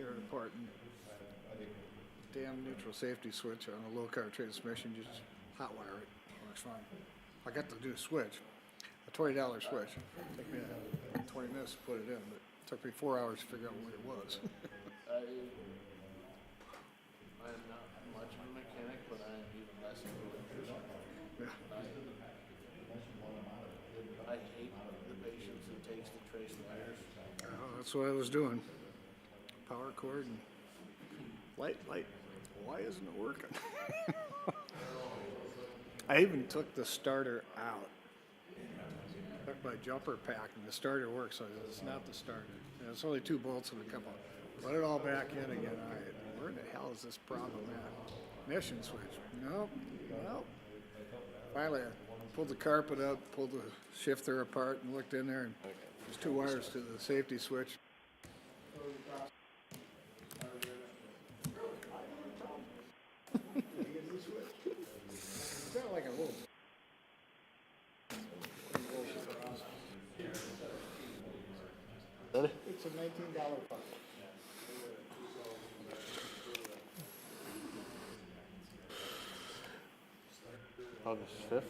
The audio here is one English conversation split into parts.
tear it apart, and damn neutral safety switch on a low car transmission, you just hot wire it, works fine. I got to do a switch, a $20 switch. It took me 20 minutes to put it in, but it took me 4 hours to figure out what it was. I'm not much of a mechanic, but I am even less of an electrician. Yeah. I hate the patience it takes to trace wires. That's what I was doing. Power cord and light. Why isn't it working? I even took the starter out. Took my jumper pack and the starter works, so it's not the starter. And it's only 2 bolts and a couple. Put it all back in again. All right, where the hell is this problem at? Ignition switch. Nope. Finally, I pulled the carpet up, pulled the shifter apart, and looked in there, and there's 2 wires to the safety switch. It's got like a little. It's a $19 buck. August 5th?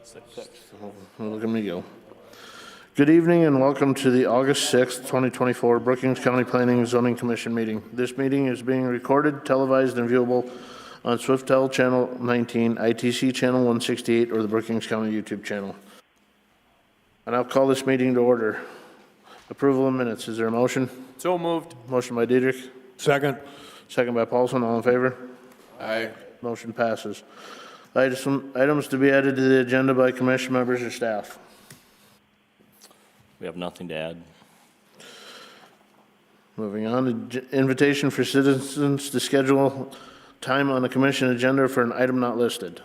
6th. Look at me go. Good evening and welcome to the August 6th, 2024 Brookings County Planning and Zoning Commission meeting. This meeting is being recorded, televised, and viewable on Swiftel Channel 19, ITC Channel 168, or the Brookings County YouTube channel. And I'll call this meeting to order. Approval of minutes. Is there a motion? So moved. Motion by Diedrich. Second. Second by Paulson. All in favor? Aye. Motion passes. Items to be added to the agenda by commission members or staff. We have nothing to add. Moving on, invitation for citizens to schedule time on the commission agenda for an item not listed.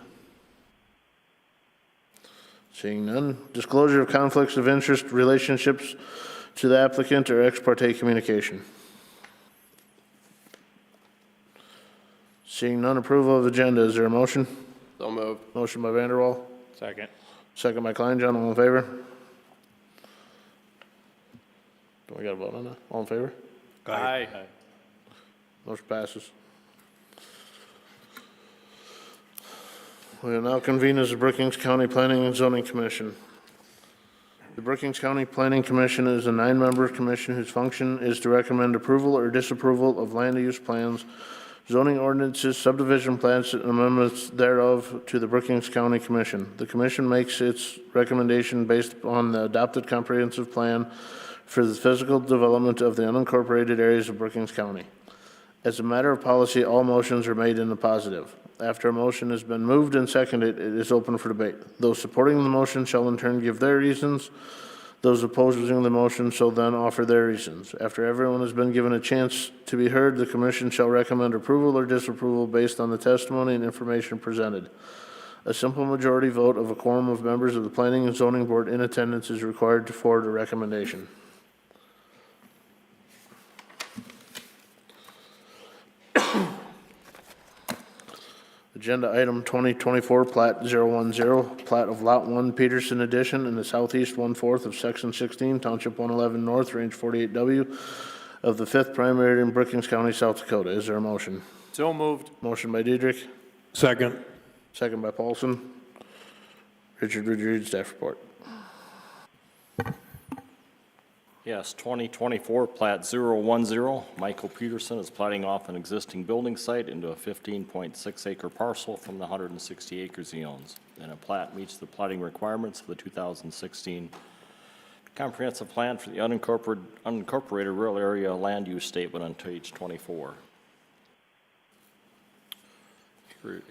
Seeing none. Disclosure of conflicts of interest, relationships to the applicant, or ex parte communication. Seeing none. Approval of agenda. Is there a motion? So moved. Motion by Vanderwall. Second. Second by Kleinjohn. All in favor? Do we got to vote on that? All in favor? Aye. Motion passes. We will now convene as the Brookings County Planning and Zoning Commission. The Brookings County Planning Commission is a 9-member commission whose function is to recommend approval or disapproval of land use plans, zoning ordinances, subdivision plans, and amendments thereof to the Brookings County Commission. The commission makes its recommendation based upon the adopted comprehensive plan for the physical development of the unincorporated areas of Brookings County. As a matter of policy, all motions are made in the positive. After a motion has been moved and seconded, it is open for debate. Those supporting the motion shall in turn give their reasons. Those opposing the motion shall then offer their reasons. After everyone has been given a chance to be heard, the commission shall recommend approval or disapproval based on the testimony and information presented. A simple majority vote of a quorum of members of the Planning and Zoning Board in attendance is required to forward a recommendation. Agenda item 2024, Plat 010, Plat of Lot 1, Peterson Addition in the southeast 1/4 of Section 16, Township 111 North, Range 48W of the 5th primary in Brookings County, South Dakota. Is there a motion? So moved. Motion by Diedrich. Second. Second by Paulson. Richard, would you read staff report? Yes, 2024 Plat 010, Michael Peterson is platting off an existing building site into a 15.6 acre parcel from the 160 acres he owns. And a plat meets the platting requirements of the 2016 comprehensive plan for the unincorporated rural area land use statement on page 24.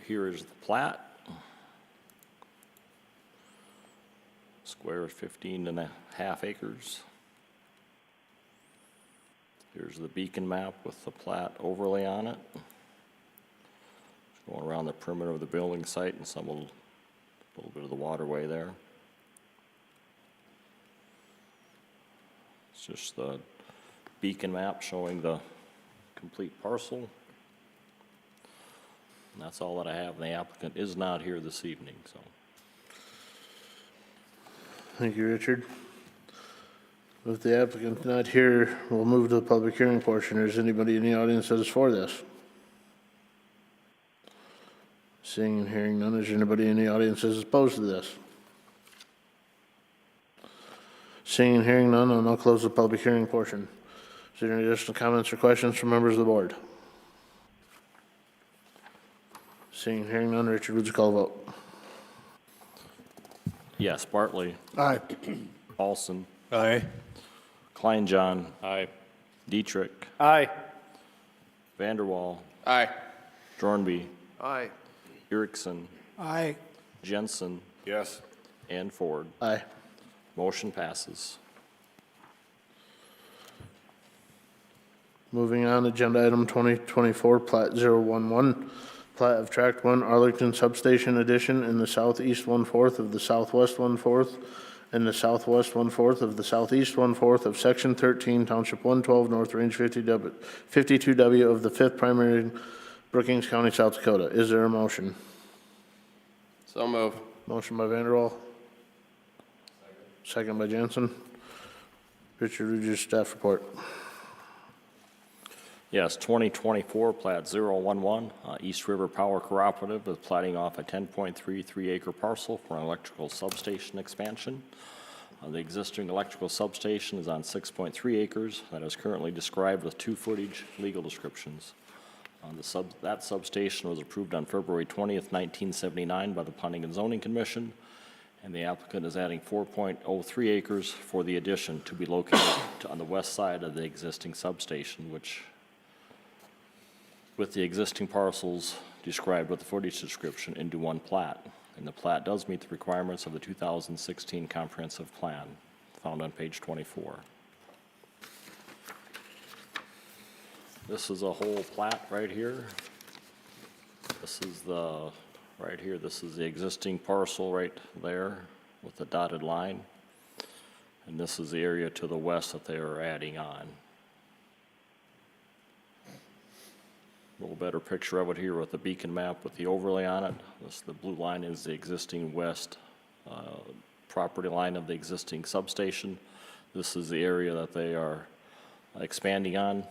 Here is the plat. Square is 15.5 acres. Here's the beacon map with the plat overlay on it. Just going around the perimeter of the building site and some little bit of the waterway there. It's just the beacon map showing the complete parcel. And that's all that I have. And the applicant is not here this evening, so. Thank you, Richard. With the applicant not here, we'll move to the public hearing portion. Is anybody in the audience that is for this? Seeing and hearing none, is there anybody in the audience that is opposed to this? Seeing and hearing none, I'll now close the public hearing portion. Is there any additional comments or questions from members of the board? Seeing and hearing none, Richard, would you call the vote? Yes, Bartley, Aye. Paulson, Aye. Kleinjohn, Aye. Dietrich, Aye. Vanderwall, Aye. Jornby, Aye. Erickson, Aye. Jensen, Yes. and Ford. Aye. Motion passes. Moving on, agenda item 2024, Plat 011, plat of Tract 1 Arlington Substation Addition in the southeast 1/4 of the southwest 1/4 and the southwest 1/4 of the southeast 1/4 of Section 13, Township 112, North Range 52W of the 5th Primary, Brookings County, South Dakota. Is there a motion? So move. Motion by Vanderwall. Second by Jensen. Richard, read your staff report. Yes, 2024, Plat 011, East River Power Cooperative is plating off a 10.33 acre parcel for an electrical substation expansion. The existing electrical substation is on 6.3 acres that is currently described with 2 footage legal descriptions. That substation was approved on February 20th, 1979 by the Planning and Zoning Commission, and the applicant is adding 4.03 acres for the addition to be located on the west side of the existing substation, which with the existing parcels described with the footage description into one plat. And the plat does meet the requirements of the 2016 comprehensive plan found on page 24. This is a whole plat right here. This is the, right here, this is the existing parcel right there with the dotted line. And this is the area to the west that they are adding on. A little better picture of it here with the beacon map with the overlay on it. The blue line is the existing west property line of the existing substation. This is the area that they are expanding on,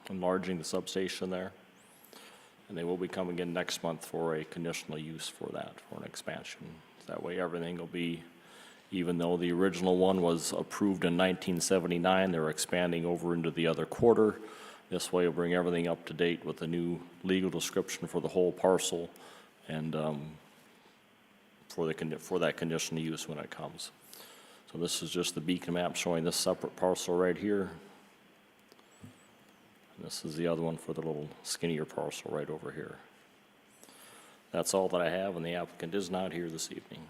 enlarging the substation there. And they will be coming in next month for a conditional use for that, for an expansion. That way everything will be, even though the original one was approved in 1979, they're expanding over into the other quarter. This way, it'll bring everything up to date with the new legal description for the whole parcel and for that conditional use when it comes. So this is just the beacon map showing this separate parcel right here. And this is the other one for the little skinnier parcel right over here. That's all that I have, and the applicant is not here this evening.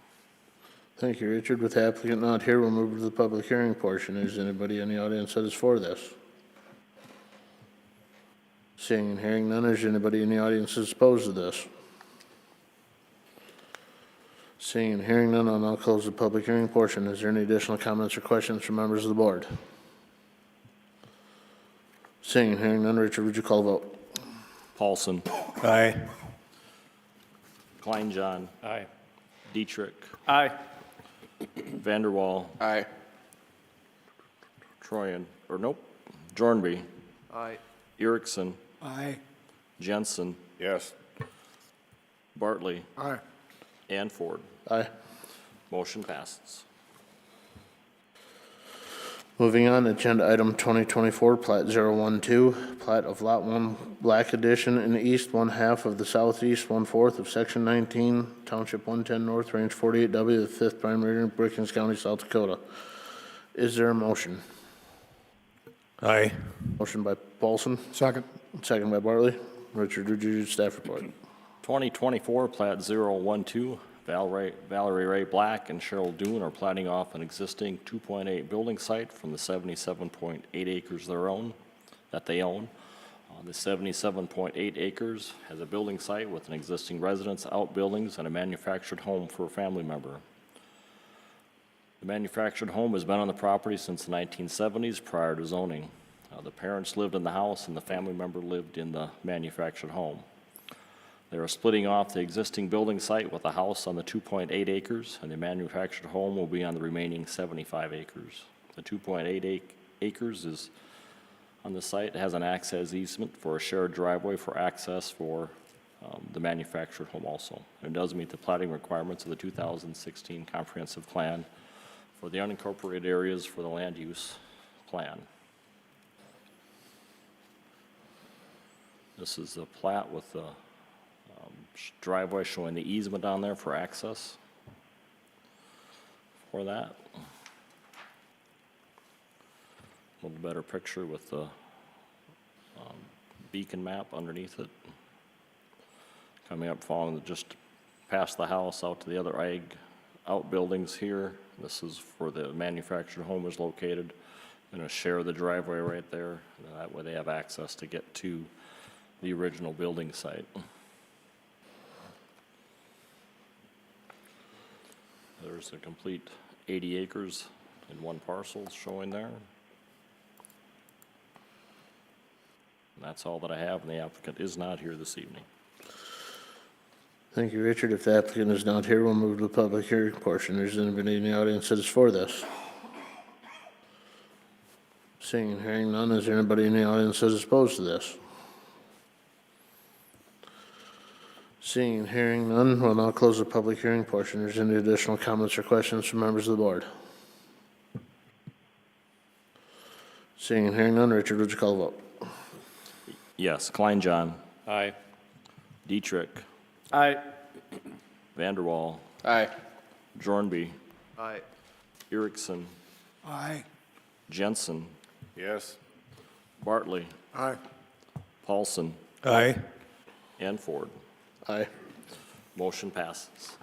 Thank you, Richard. With the applicant not here, we'll move to the public hearing portion. Is anybody in the audience that is for this? Seeing and hearing none, is there anybody in the audience that's opposed to this? Seeing and hearing none, I'll now close the public hearing portion. Is there any additional comments or questions from members of the board? Seeing and hearing none, Richard, would you call the vote? Paulson, Aye. Kleinjohn, Aye. Dietrich, Aye. Vanderwall, Aye. Jornby, Aye. Erickson, Aye. Jensen, Yes. Bartley, Aye. and Ford. Aye. Motion passes. Moving on, agenda item 2024, Plat 012, plat of Lot 1 Black Addition in the east 1/2 of the southeast 1/4 of Section 19, Township 110, North Range 48W, the 5th Primary, Brookings County, South Dakota. Is there a motion? Aye. Motion by Paulson, Second. second by Bartley. Richard, would you read staff report? 2024, Plat 012, Valerie Ray Black and Cheryl Dune are platting off an existing 2.8 building site from the 77.8 acres that they own. The 77.8 acres has a building site with an existing residence, outbuildings, and a manufactured home for a family member. The manufactured home has been on the property since the 1970s prior to zoning. The parents lived in the house and the family member lived in the manufactured home. They are splitting off the existing building site with a house on the 2.8 acres, and the manufactured home will be on the remaining 75 acres. The 2.8 acres is on the site, has an access easement for a shared driveway for access for the manufactured home also. It does meet the plating requirements of the 2016 comprehensive plan for the unincorporated areas for the land use plan. This is the plat with the driveway showing the easement on there for access for that. A little better picture with the beacon map underneath it. Coming up, following just past the house out to the other ag outbuildings here. This is where the manufactured home is located. Going to share the driveway right there. That way they have access to get to the original building site. There's a complete 80 acres in one parcel showing there. And that's all that I have, and the applicant is not here this evening. Thank you, Richard. If the applicant is not here, we'll move to the public hearing portion. Is there anybody in the audience that is for this? Seeing and hearing none, is there anybody in the audience that is opposed to this? Seeing and hearing none, we'll now close the public hearing portion. Is there any additional comments or questions from members of the board? Seeing and hearing none, Richard, would you call the vote? Yes, Klein John, Aye. Dietrich, Aye. Vanderwall, Aye. Jornby, Aye. Erickson, Aye. Jensen, Yes. Bartley, Aye. Paulson, Aye. and Ford. Aye. Motion passes.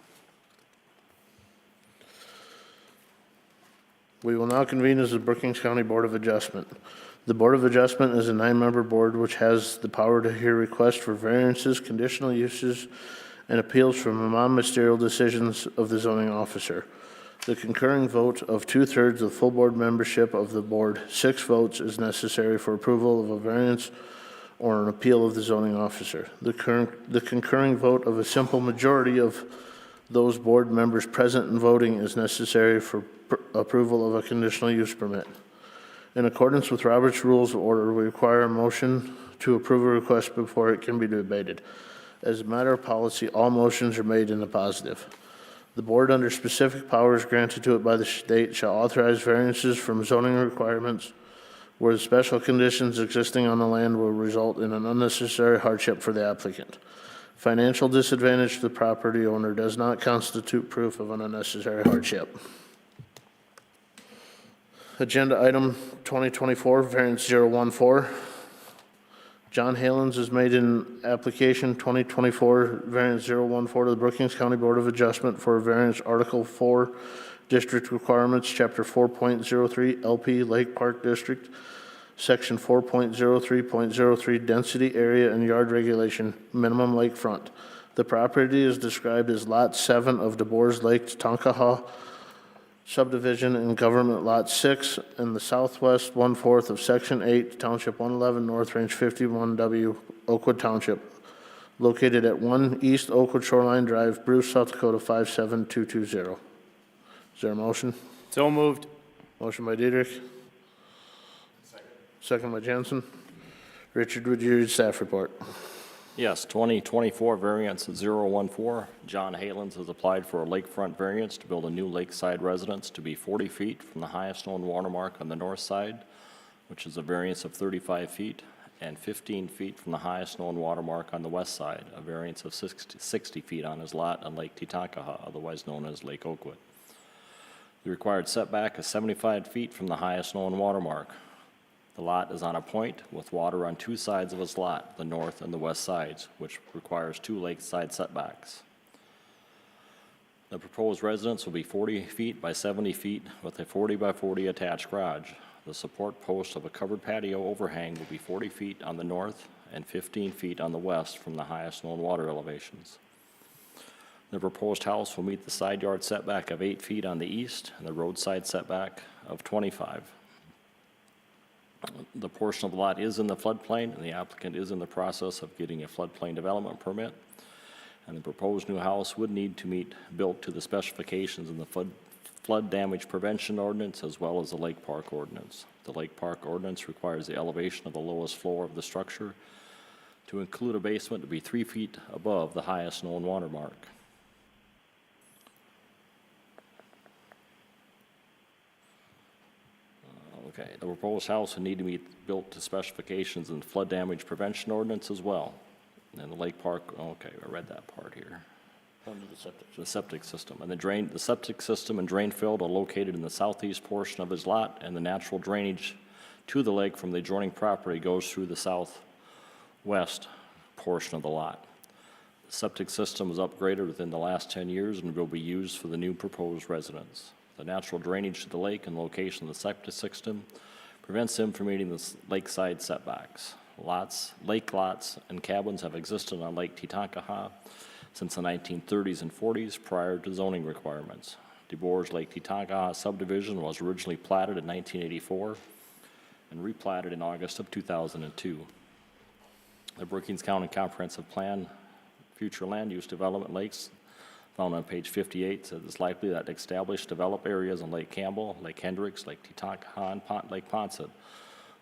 We will now convene as the Brookings County Board of Adjustment. The Board of Adjustment is a 9-member board which has the power to hear requests for variances, conditional uses, and appeals from non-ministerial decisions of the zoning officer. The concurring vote of 2/3 of the full board membership of the board, 6 votes, is necessary for approval of a variance or an appeal of the zoning officer. The concurring vote of a simple majority of those board members present and voting is necessary for approval of a conditional use permit. In accordance with Robert's Rules of Order, we require a motion to approve a request before it can be debated. As a matter of policy, all motions are made in the positive. The board, under specific powers granted to it by the state, shall authorize variances from zoning requirements where the special conditions existing on the land will result in an unnecessary hardship for the applicant. Financial disadvantage to the property owner does not constitute proof of an unnecessary hardship. Agenda item 2024, variance 014. John Halens has made an application 2024 variance 014 to the Brookings County Board of Adjustment for a variance Article 4 District Requirements, Chapter 4.03 LP Lake Park District, Section 4.03.03 Density, Area, and Yard Regulation, Minimum Lakefront. The property is described as Lot 7 of DeBoers Lake Tonkaha subdivision in Government Lot 6 in the southwest 1/4 of Section 8, Township 111, North Range 51W, Oakwood Township, located at 1 East Oakwood Shoreline Drive, Bruce, South Dakota 57220. Is there a motion? So moved. Motion by Dietrich. Second by Jensen. Richard, would you read staff report? Yes, 2024 variance 014. John Halens has applied for a lakefront variance to build a new lakeside residence to be 40 feet from the highest known watermark on the north side, which is a variance of 35 feet, and 15 feet from the highest known watermark on the west side, a variance of 60 feet on his lot on Lake Titankaha, otherwise known as Lake Oakwood. The required setback is 75 feet from the highest known watermark. The lot is on a point with water on 2 sides of his lot, the north and the west sides, which requires 2 lakeside setbacks. The proposed residence will be 40 feet by 70 feet with a 40 by 40 attached garage. The support post of a covered patio overhang will be 40 feet on the north and 15 feet on the west from the highest known water elevations. The proposed house will meet the side yard setback of 8 feet on the east and the roadside setback of 25. The portion of the lot is in the floodplain, and the applicant is in the process of getting a floodplain development permit. And the proposed new house would need to meet, built to the specifications in the flood damage prevention ordinance as well as the Lake Park ordinance. The Lake Park ordinance requires the elevation of the lowest floor of the structure to include a basement to be 3 feet above the highest known water mark. Okay, the proposed house would need to be built to specifications in the flood damage prevention ordinance as well. And the Lake Park, okay, I read that part here. Under the septic. The septic system, and the septic system and drain field are located in the southeast portion of his lot, and the natural drainage to the lake from the adjoining property goes through the southwest portion of the lot. The septic system was upgraded within the last 10 years and will be used for the new proposed residence. The natural drainage to the lake and location of the septic system prevents him from meeting the lakeside setbacks. Lake lots, and cabins have existed on Lake Titankaha since the 1930s and 40s prior to zoning requirements. DeBoer's Lake Titankaha subdivision was originally platted in 1984 and replatted in August of 2002. The Brookings County Comprehensive Plan Future Land Use Development Lakes, found on page 58, says it's likely that established developed areas in Lake Campbell, Lake Hendricks, Lake Titankaha, and Lake Ponset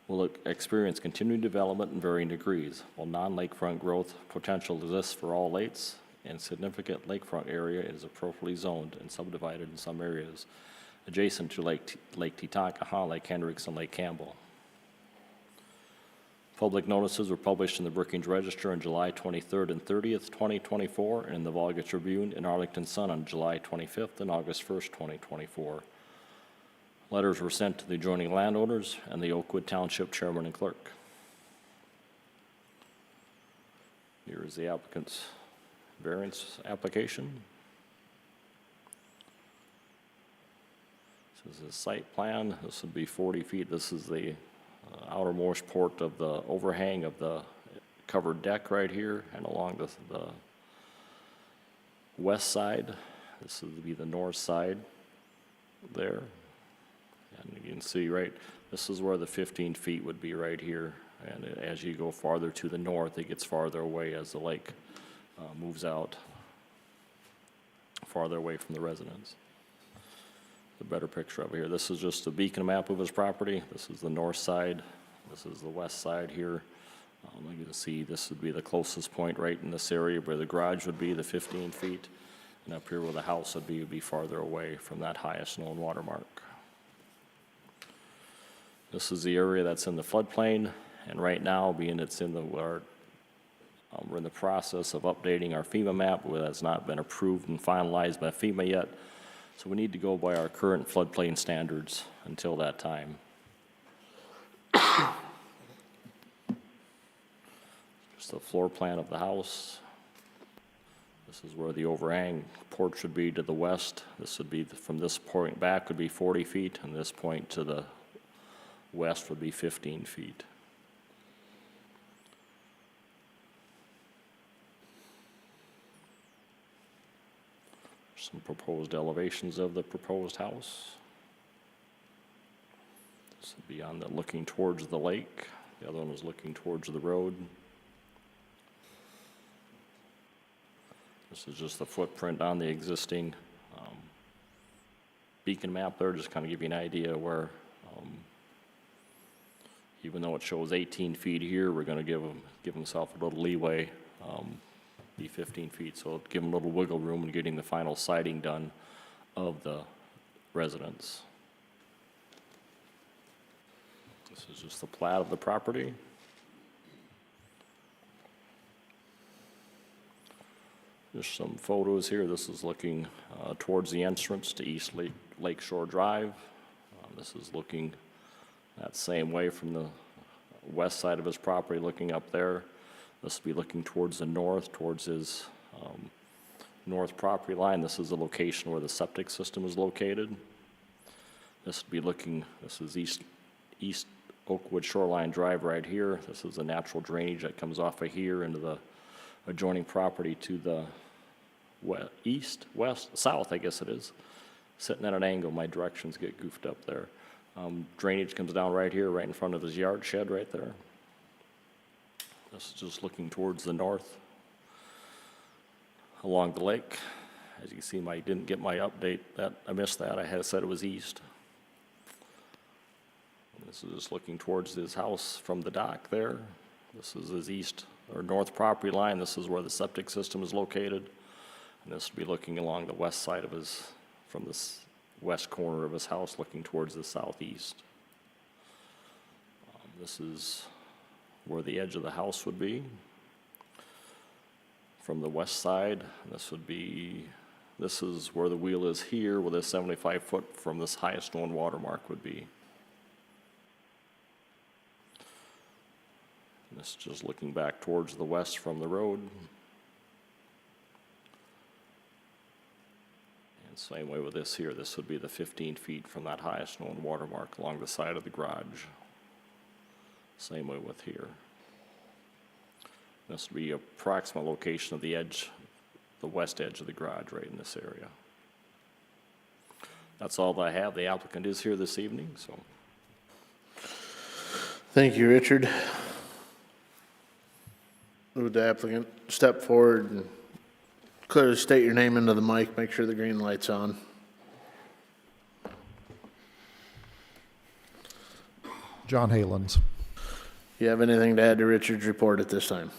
will experience continued development in varying degrees, while non-lakefront growth potential exists for all lakes, and significant lakefront area is appropriately zoned and subdivided in some areas adjacent to Lake Titankaha, Lake Hendricks, and Lake Campbell. Public notices were published in the Brookings Register on July 23rd and 30th, 2024, and in the Volga Tribune in Arlington Sun on July 25th and August 1st, 2024. Letters were sent to the adjoining landowners and the Oakwood Township Chairman and Clerk. Here is the applicant's variance application. This is a site plan. This would be 40 feet. This is the outermost port of the overhang of the covered deck right here, and along the west side. This would be the north side there. And you can see, right, this is where the 15 feet would be right here. And as you go farther to the north, it gets farther away as the lake moves out farther away from the residence. A better picture over here. This is just a beacon map of his property. This is the north side. This is the west side here. You can see this would be the closest point right in this area where the garage would be, the 15 feet. And up here where the house would be farther away from that highest known water mark. This is the area that's in the floodplain, and right now, being it's in the, we're in the process of updating our FEMA map, which has not been approved and finalized by FEMA yet. So we need to go by our current floodplain standards until that time. Just the floor plan of the house. This is where the overhang porch should be to the west. This would be, from this point back would be 40 feet, and this point to the west would be 15 feet. Some proposed elevations of the proposed house. This would be on the looking towards the lake. The other one was looking towards the road. This is just the footprint on the existing beacon map there, just kind of give you an idea where, even though it shows 18 feet here, we're going to give himself a little leeway, be 15 feet, so it'll give him a little wiggle room in getting the final siding done of the residence. This is just the plat of the property. Just some photos here. This is looking towards the entrance to East Lakeshore Drive. This is looking that same way from the west side of his property, looking up there. This will be looking towards the north, towards his north property line. This is the location where the septic system is located. This would be looking, this is East Oakwood Shoreline Drive right here. This is the natural drainage that comes off of here into the adjoining property to the east, west, south, I guess it is. Sitting at an angle, my directions get goofed up there. Drainage comes down right here, right in front of his yard shed right there. This is just looking towards the north. along the lake. As you can see, I didn't get my update, I missed that, I had said it was east. This is just looking towards his house from the dock there. This is his east or north property line. This is where the septic system is located. And this would be looking along the west side of from this west corner of his house, looking towards the southeast. This is where the edge of the house would be. From the west side, this is where the wheel is here, where the 75-foot from this highest known watermark would be. And this is just looking back towards the west from the road. And same way with this here, this would be the 15 feet from that highest known watermark along the side of the garage. Same way with here. This would be approximate location of the edge, the west edge of the garage right in this area. That's all that I have. The applicant is here this evening, so. Thank you, Richard. Would the applicant step forward and clearly state your name into the mic, make sure the green light's on. John Halens. You have anything to add to Richard's report at this time?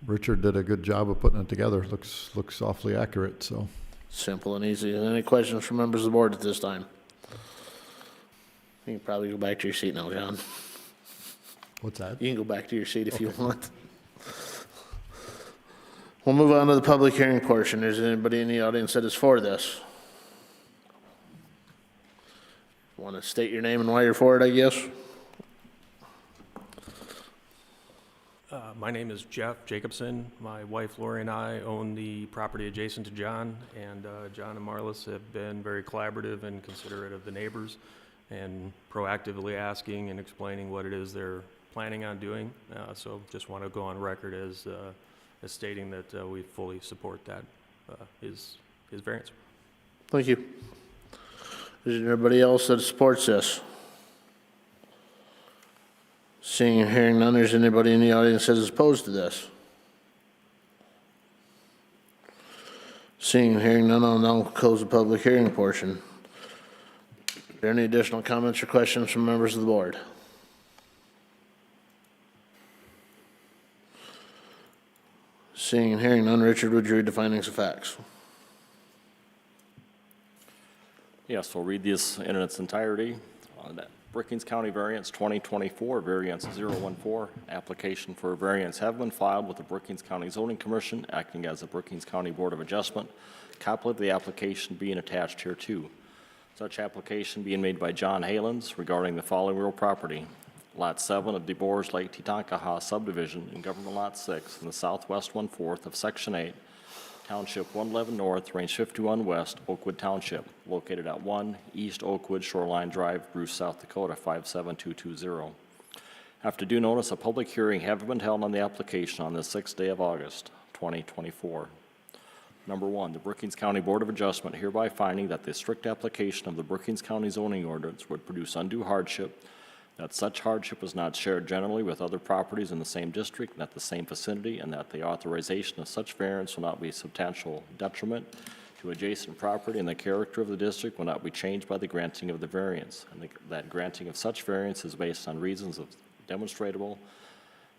Richard did a good job of putting it together. Looks awfully accurate, so. Simple and easy. Any questions from members of the board at this time? You can probably go back to your seat now, John. What's that? You can go back to your seat if you want. We'll move on to the public hearing portion. Is there anybody in the audience that is for this? Want to state your name and why you're for it, I guess? My name is Jeff Jacobson. My wife Lori and I own the property adjacent to John, and John and Marlis have been very collaborative and considerate of the neighbors and proactively asking and explaining what it is they're planning on doing. So just want to go on record as stating that we fully support that, his variance. Thank you. Is there anybody else that supports this? Seeing and hearing none, is anybody in the audience that is opposed to this? Seeing and hearing none, I'll now close the public hearing portion. Are there any additional comments or questions from members of the board? Seeing and hearing none, Richard, would you read the findings of facts? Yes, we'll read this in its entirety. That Brookings County Variance 2024, Variance 014, application for a variance have been filed with the Brookings County Zoning Commission, acting as the Brookings County Board of Adjustment. Copy of the application being attached here too. Such application being made by John Halens regarding the following real property. Lot 7 of DeBoer's Lake Titankaha subdivision in Government Lot 6 in the southwest 1/4 of Section 8, Township 111 North, Range 51 West, Oakwood Township, located at 1 East Oakwood Shoreline Drive, Bruce, South Dakota 57220. After due notice, a public hearing have been held on the application on the 6th day of August 2024. Number 1, the Brookings County Board of Adjustment hereby finding that the strict application of the Brookings County zoning ordinance would produce undue hardship, that such hardship is not shared generally with other properties in the same district and at the same vicinity, and that the authorization of such variance will not be a substantial detriment to adjacent property, and the character of the district will not be changed by the granting of the variance, and that granting of such variance is based on reasons of demonstrable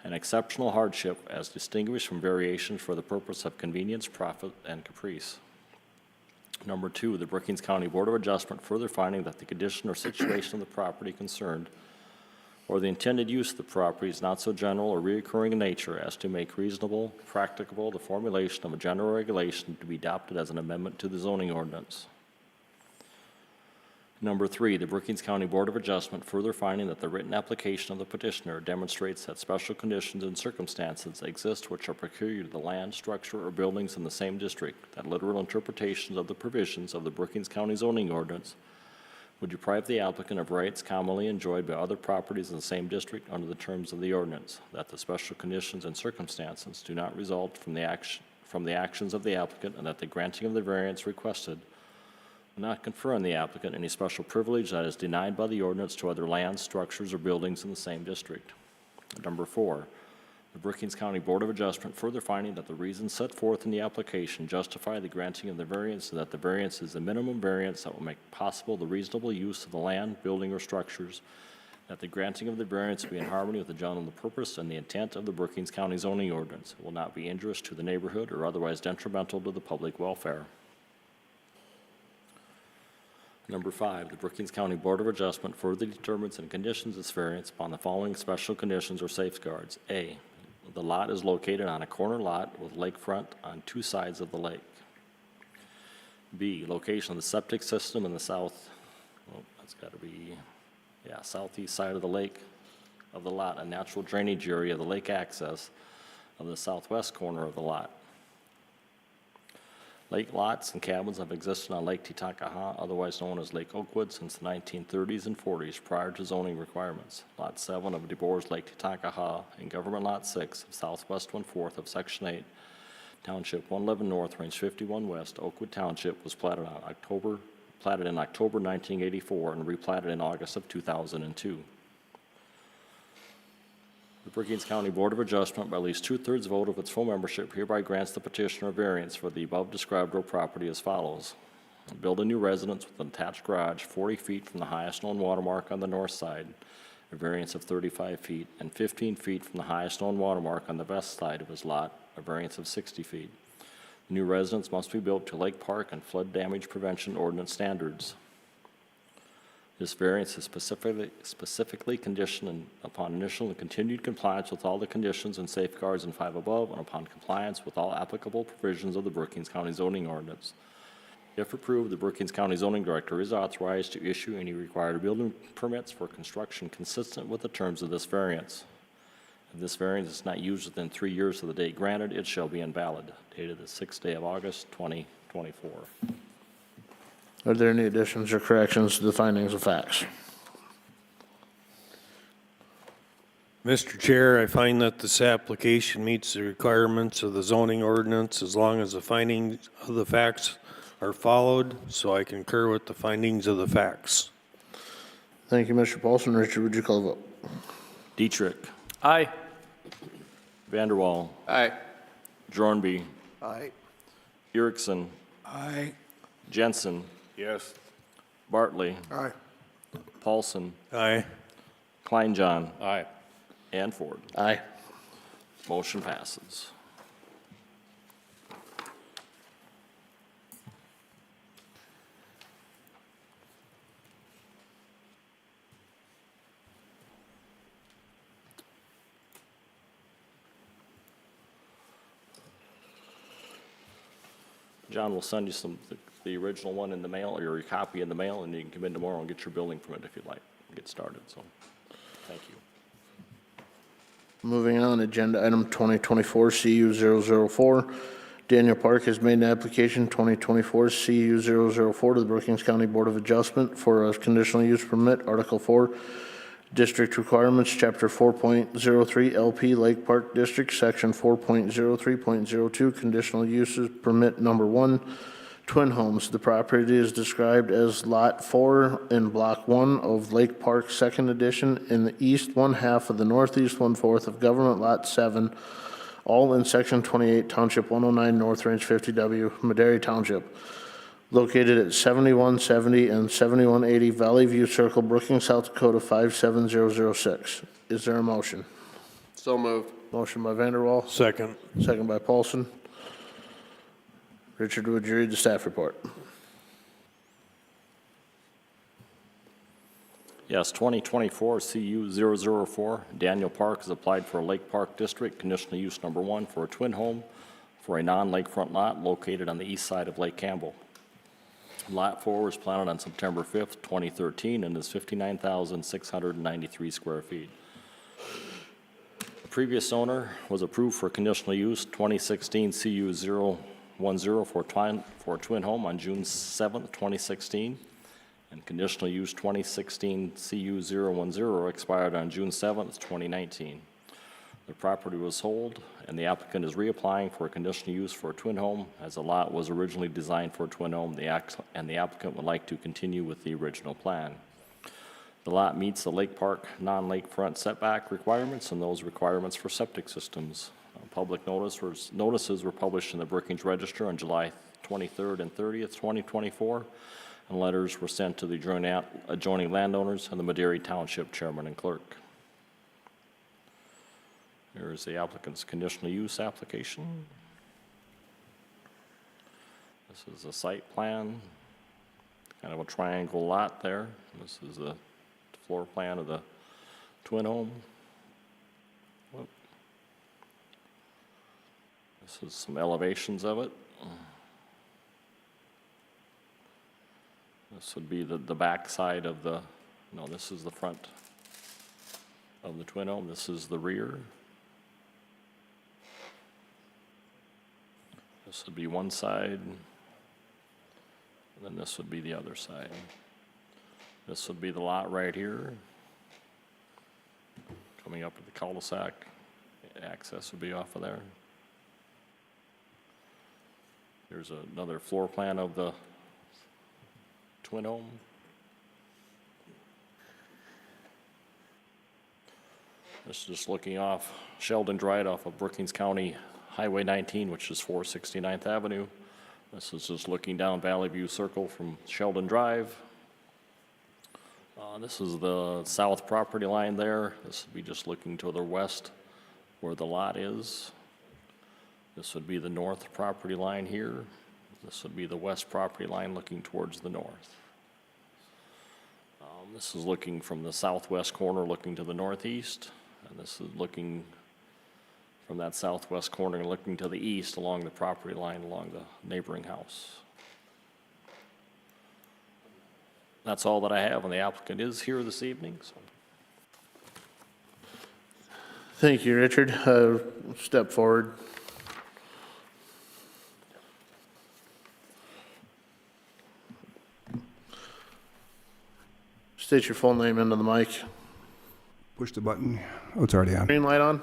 and exceptional hardship as distinguished from variations for the purpose of convenience, profit, and caprice. Number 2, the Brookings County Board of Adjustment further finding that the condition or situation of the property concerned or the intended use of the property is not so general or reoccurring in nature as to make reasonable, practicable the formulation of a general regulation to be adopted as an amendment to the zoning ordinance. Number 3, the Brookings County Board of Adjustment further finding that the written application of the petitioner demonstrates that special conditions and circumstances exist which are peculiar to the land, structure, or buildings in the same district, that literal interpretations of the provisions of the Brookings County zoning ordinance would deprive the applicant of rights commonly enjoyed by other properties in the same district under the terms of the ordinance, that the special conditions and circumstances do not result from the actions of the applicant, and that the granting of the variance requested will not confer on the applicant any special privilege that is denied by the ordinance to other lands, structures, or buildings in the same district. Number 4, The Brookings County Board of Adjustment further finding that the reasons set forth in the application justify the granting of the variance, and that the variance is the minimum variance that will make possible the reasonable use of the land, building, or structures, that the granting of the variance be in harmony with the general purpose and the intent of the Brookings County zoning ordinance. It will not be injurious to the neighborhood or otherwise detrimental to the public welfare. Number 5, the Brookings County Board of Adjustment further determines and conditions this variance upon the following special conditions or safeguards. A, the lot is located on a corner lot with lakefront on 2 sides of the lake. B, location of the septic system in the southeast side of the lake of the lot, a natural drainage area of the lake access of the southwest corner of the lot. Lake lots and cabins have existed on Lake Titakaha, otherwise known as Lake Oakwood, since the 1930s and 40s prior to zoning requirements. Lot 7 of DeBoer's Lake Titakaha and Government Lot 6 of Southwest 1/4 of Section 8, Township 111 North, Range 51 West, Oakwood Township was platted in October 1984 and replatted in August of 2002. The Brookings County Board of Adjustment, by at least 2/3 vote of its full membership, hereby grants the petitioner a variance for the above described real property as follows. Build a new residence with an attached garage 40 feet from the highest known watermark on the north side, a variance of 35 feet, and 15 feet from the highest known watermark on the west side of his lot, a variance of 60 feet. The new residence must be built to Lake Park and flood damage prevention ordinance standards. This variance is specifically conditioned upon initial and continued compliance with all the conditions and safeguards in 5 above, and upon compliance with all applicable provisions of the Brookings County zoning ordinance. If approved, the Brookings County zoning director is authorized to issue any required building permits for construction consistent with the terms of this variance. If this variance is not used within 3 years of the date granted, it shall be invalid. Dated the 6th day of August, 2024. Are there any additions or corrections to the findings of facts? Mr. Chair, I find that this application meets the requirements of the zoning ordinance as long as the findings of the facts are followed, so I concur with the findings of the facts. Thank you, Mr. Paulson. Richard, would you call the vote? Dietrich. Aye. Vanderwall. Aye. Jornby. Aye. Erickson. Aye. Jensen. Yes. Bartley. Aye. Paulson. Aye. Kleinjohn. Aye. And Ford. Aye. Motion passes. John will send you the original one in the mail, or your copy in the mail, and you can come in tomorrow and get your building permit if you'd like, and get started, so, thank you. Moving on, agenda item 2024 CU004. Daniel Park has made an application 2024 CU004 to the Brookings County Board of Adjustment for a conditional use permit, Article 4, District Requirements, Chapter 4.03 LP Lake Park District, Section 4.03.02, Conditional Uses Permit Number 1, Twin Homes. The property is described as Lot 4 in Block 1 of Lake Park 2nd Edition in the east 1/2 of the northeast 1/4 of Government Lot 7, all in Section 28, Township 109, North Range 50W, Madera Township. Located at 7170 and 7180 Valley View Circle, Brookings, South Dakota 57006. Is there a motion? So moved. Motion by Vanderwall, Second. second by Paulson. Richard, would you read the staff report? Yes, 2024 CU004, Daniel Park has applied for a Lake Park District, conditional use number 1 for a twin home for a non-lakefront lot located on the east side of Lake Campbell. Lot 4 was planted on September 5th, 2013, and is 59,693 square feet. The previous owner was approved for conditional use 2016 CU010 for a twin home on June 7th, 2016, and conditional use 2016 CU010 expired on June 7th, 2019. The property was sold, and the applicant is reapplying for a conditional use for a twin home, as the lot was originally designed for a twin home, and the applicant would like to continue with the original plan. The lot meets the Lake Park non-lakefront setback requirements and those requirements for septic systems. Public notices were published in the Brookings Register on July 23rd and 30th, 2024, and letters were sent to the adjoining landowners and the Madera Township Chairman and Clerk. Here is the applicant's conditional use application. This is a site plan, kind of a triangle lot there. This is the floor plan of the twin home. Whoop. This is some elevations of it. This would be the back side of the, no, this is the front of the twin home. This is the rear. This would be one side, and then this would be the other side. This would be the lot right here. Coming up to the cul-de-sac, access would be off of there. Here's another floor plan of the twin home. This is just looking off Sheldon Drive off of Brookings County Highway 19, which is 469th Avenue. This is just looking down Valley View Circle from Sheldon Drive. This is the south property line there. This would be just looking to the west where the lot is. This would be the north property line here. This would be the west property line looking towards the north. This is looking from the southwest corner looking to the northeast, and this is looking from that southwest corner looking to the east along the property line along the neighboring house. That's all that I have, and the applicant is here this evening. So. Thank you, Richard. Step forward. State your full name into the mic. Push the button. Oh, it's already on. Green light on?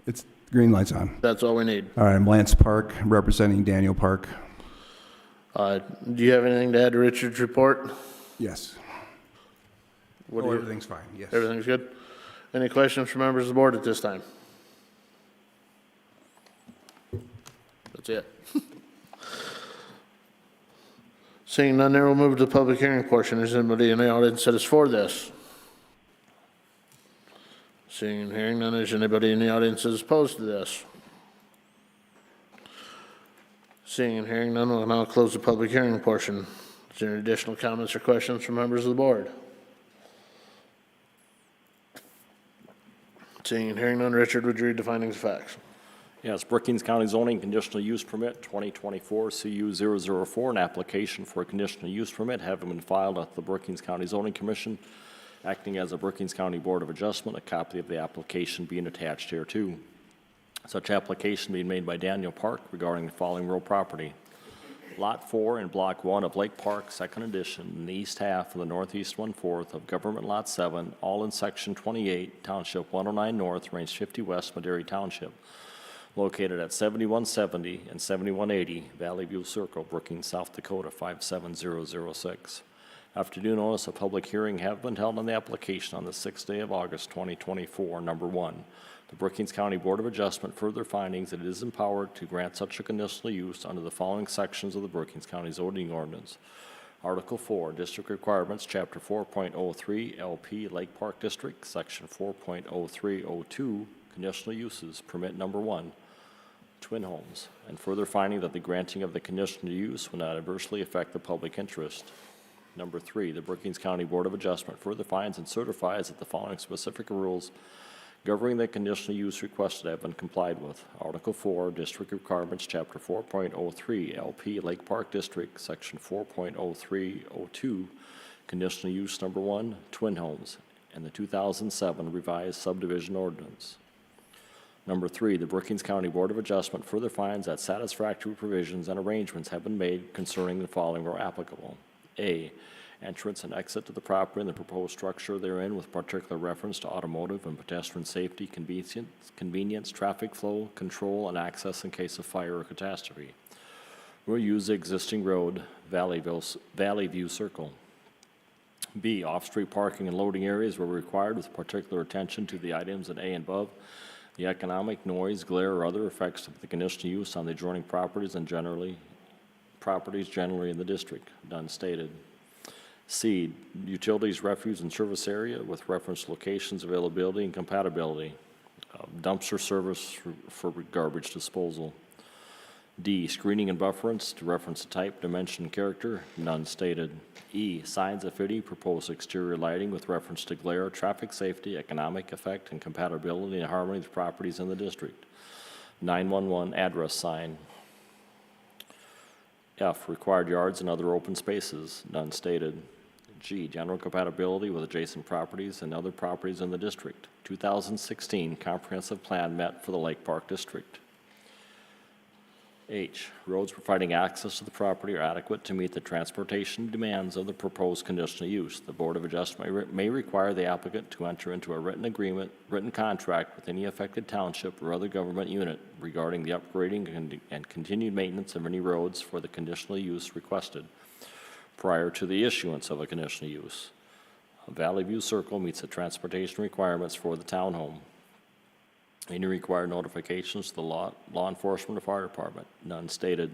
It's green light's on. That's all we need. All right, I'm Lance Park, representing Daniel Park. Do you have anything to add to Richard's report? Yes. What do you- Everything's fine, yes. Everything's good? Any questions from members of the board at this time? That's it. Seeing none, there will move to the public hearing portion. Is anybody in the audience that is for this? Seeing and hearing none, is anybody in the audience that is opposed to this? Seeing and hearing none, we'll now close the public hearing portion. Is there any additional comments or questions from members of the board? Seeing and hearing none, Richard, would you read the findings of facts? Yes, Brookings County Zoning Conditional Use Permit 2024 CU 004, an application for a conditional use permit having been filed at the Brookings County Zoning Commission, acting as a Brookings County Board of Adjustment, a copy of the application being attached here too. Such application being made by Daniel Park regarding the following real property. Lot 4 in Block 1 of Lake Park, Second Edition, in the east half of the northeast 1/4 of Government Lot 7, all in Section 28, Township 109 North, Range 50 West, Madera Township, located at 7170 and 7180 Valley View Circle, Brookings, South Dakota 57006. After due notice, a public hearing have been held on the application on the 6th day of August 2024. Number 1, the Brookings County Board of Adjustment further findings that it is empowered to grant such a conditional use under the following sections of the Brookings County zoning ordinance. Article 4, District Requirements, Chapter 4.03, LP, Lake Park District, Section 4.0302, Conditional Uses, Permit Number 1, twin homes, and further finding that the granting of the conditional use will not adversely affect the public interest. Number 3, the Brookings County Board of Adjustment further finds and certifies that the following specific rules governing the conditional use requested have been complied with. Article 4, District Requirements, Chapter 4.03, LP, Lake Park District, Section 4.0302, Conditional Use Number 1, twin homes, and the 2007 Revised Subdivision Ordinance. Number 3, the Brookings County Board of Adjustment further finds that satisfactory provisions and arrangements have been made concerning the following where applicable. A, entrance and exit to the property and the proposed structure therein with particular reference to automotive and pedestrian safety, convenience, traffic flow, control, and access in case of fire or catastrophe. We'll use the existing road, Valley View Circle. B, off-street parking and loading areas were required with particular attention to the items in A and above, the economic, noise, glare, or other effects of the conditional use on the adjoining properties and properties generally in the district, none stated. C, utilities, refuse, and service area with reference to locations, availability, and compatibility. Dumpster service for garbage disposal. D, screening and bufferance to reference to type, dimension, and character, none stated. E, signs of any proposed exterior lighting with reference to glare, traffic safety, economic effect, and compatibility and harmony with properties in the district. 911 address sign. F, required yards and other open spaces, none stated. G, general compatibility with adjacent properties and other properties in the district. 2016 comprehensive plan met for the Lake Park District. H, roads providing access to the property are adequate to meet the transportation demands of the proposed conditional use. The Board of Adjustment may require the applicant to enter into a written contract with any affected township or other government unit regarding the upgrading and continued maintenance of any roads for the conditional use requested prior to the issuance of a conditional use. Valley View Circle meets the transportation requirements for the townhome. Any required notifications to the law enforcement or fire department, none stated.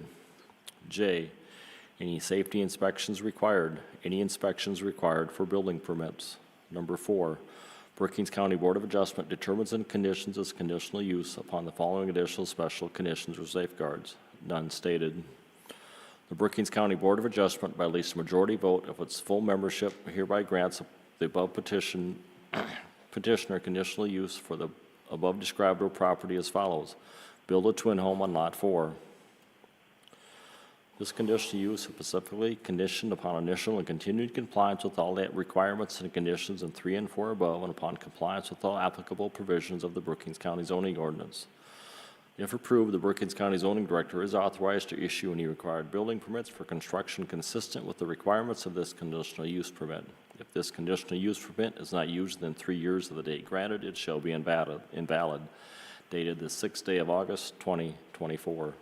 J, any safety inspections required, any inspections required for building permits. Number 4, Brookings County Board of Adjustment determines the conditions as conditional use upon the following additional special conditions or safeguards, none stated. The Brookings County Board of Adjustment, by at least a majority vote of its full membership, hereby grants the above petitioner conditional use for the above described property as follows. Build a twin home on Lot 4. This conditional use is specifically conditioned upon initial and continued compliance with all the requirements and conditions in 3 and 4 above and upon compliance with all applicable provisions of the Brookings County zoning ordinance. If approved, the Brookings County zoning director is authorized to issue any required building permits for construction consistent with the requirements of this conditional use permit. If this conditional use permit is not used within 3 years of the date granted, it shall be invalid. Dated the 6th day of August, 2024.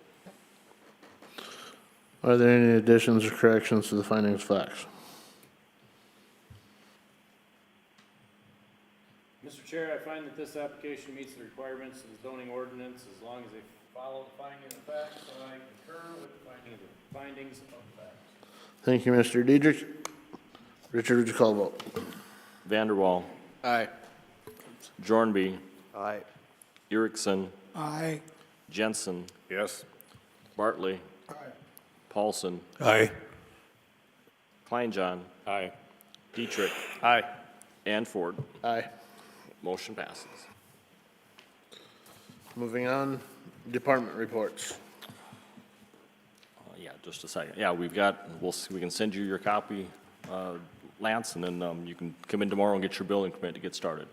Are there any additions or corrections to the findings of facts? Mr. Chair, I find that this application meets the requirements of the zoning ordinance as long as they follow the finding of facts, so I concur with the findings of facts. Thank you, Mr. Diedrich. Richard, would you call the vote? Vanderwall. Aye. Jornby. Aye. Erickson. Aye. Jensen. Yes. Bartley. Paulson. Aye. Kleinjohn. Aye. Dietrich. Aye. And Ford. Aye. Motion passes. Moving on, department reports. Yeah, just a second. Yeah, we can send you your copy, Lance, and then you can come in tomorrow and get your building permit to get started.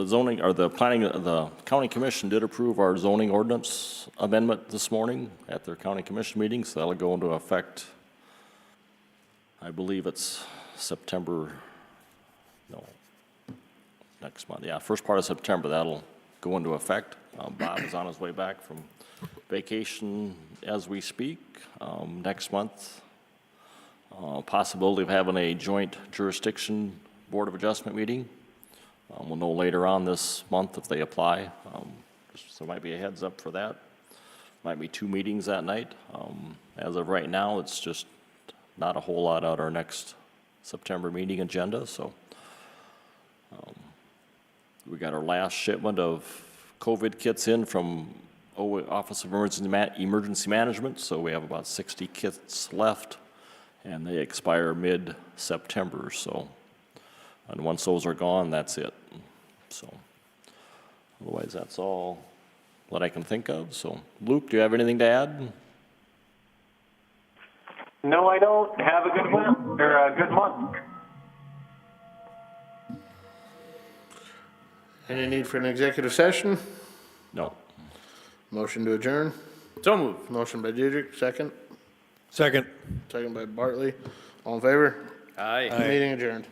The county commission did approve our zoning ordinance amendment this morning at their county commission meeting, so that'll go into effect, I believe it's next month. Yeah, first part of September, that'll go into effect. Bob is on his way back from vacation as we speak. Next month, possibility of having a joint jurisdiction Board of Adjustment meeting. We'll know later on this month if they apply. So there might be a heads up for that. Might be 2 meetings that night. As of right now, it's just not a whole lot out our next September meeting agenda. So we got our last shipment of COVID kits in from Office of Emergency Management. So we have about 60 kits left, and they expire mid-September. So. And once those are gone, that's it. So, otherwise, that's all that I can think of. So, Luke, do you have anything to add? No, I don't. Have a good one, or a good month. Any need for an executive session? No. Motion to adjourn? So moved. Motion by Deirdre, second. Second. Second by Bartley. All in favor? Aye. Meeting adjourned.